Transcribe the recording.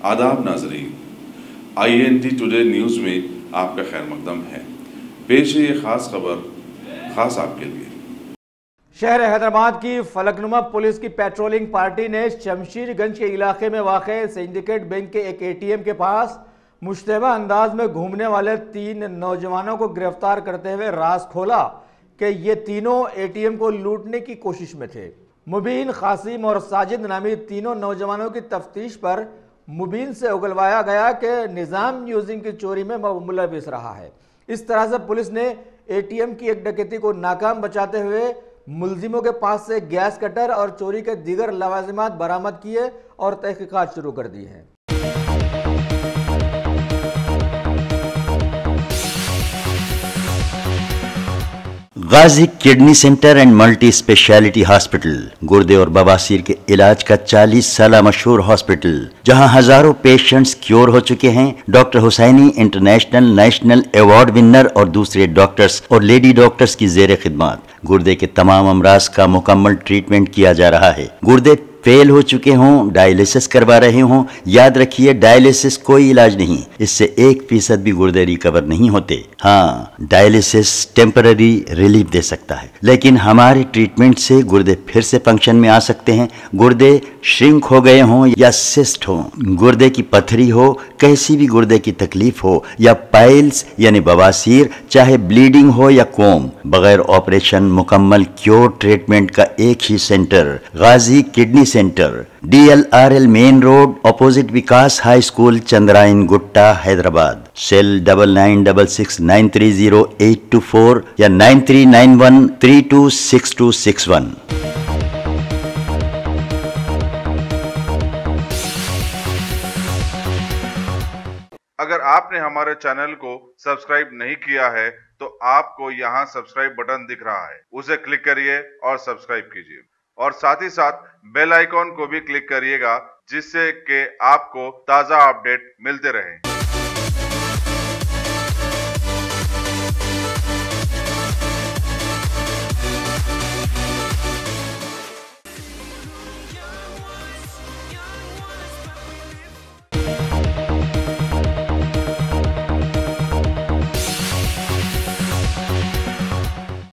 आदाब नाजरीन, INT today news में आपका खैर मकदम है। पेश है ये ख़ास खबर ख़ास आपके लिए। शहर हैदराबाद की फलकनुमा पुलिस की पेट्रोलिंग पार्टी ने शमशीरगंज के इलाके में वाक़ सिंडिकेट बैंक के एक ATM के पास मुश्तबा अंदाज में घूमने वाले 3 नौजवानों को गिरफ्तार करते हुए राज खोला कि ये तीनों ATM को लूटने की कोशिश में थे। मुबीन, कासिम और साजिद नामी तीनों नौजवानों की तफ्तीश पर मुबीन से उगलवाया गया कि निज़ाम यूजिंग की चोरी में मुलविस रहा है। इस तरह से पुलिस ने ATM की एक डकैती को नाकाम बचाते हुए मुलजिमों के पास से गैस कटर और चोरी के दीगर लवाजिमात बरामद किए और तहकीकात शुरू कर दी है। Ghazi kidney centre and multi speciality hospital, गुर्दे और बवासीर के इलाज का 40 साल मशहूर हॉस्पिटल, जहां हजारों पेशेंट्स क्योर हो चुके हैं। Doctor Husaini international national award winner और दूसरे डॉक्टर्स और लेडी डॉक्टर्स की जेर खिदमत गुर्दे के तमाम अमराज का मुकम्मल ट्रीटमेंट किया जा रहा है। गुर्दे फेल हो चुके हों, डायलिसिस करवा रहे हों, याद रखिए डायलिसिस कोई इलाज नहीं, इससे 1% भी गुर्दे रिकवर नहीं होते। हाँ, डायलिसिस टेम्पररी रिलीफ दे सकता है, लेकिन हमारे ट्रीटमेंट से गुर्दे फिर से फंक्शन में आ सकते हैं। गुर्दे श्रिंक हो गए हों या सिस्ट हो, गुर्दे की पथरी हो, कैसी भी गुर्दे की तकलीफ हो या पाइल्स यानी बवासीर, चाहे ब्लीडिंग हो या कोम, बगैर ऑपरेशन मुकम्मल क्योर ट्रीटमेंट का एक ही centre, Ghazi kidney centre, DLRL main road, opposite Vikas high school, Chandrayan Gutta, Hyderabad. Cell 9966930824 या 9391326261। अगर आपने हमारे चैनल को सब्सक्राइब नहीं किया है तो आपको यहाँ सब्सक्राइब बटन दिख रहा है, उसे क्लिक करिए और सब्सक्राइब कीजिए और साथ ही साथ बेल आइकॉन को भी क्लिक करिएगा, जिससे कि आपको ताज़ा अपडेट मिलते रहें।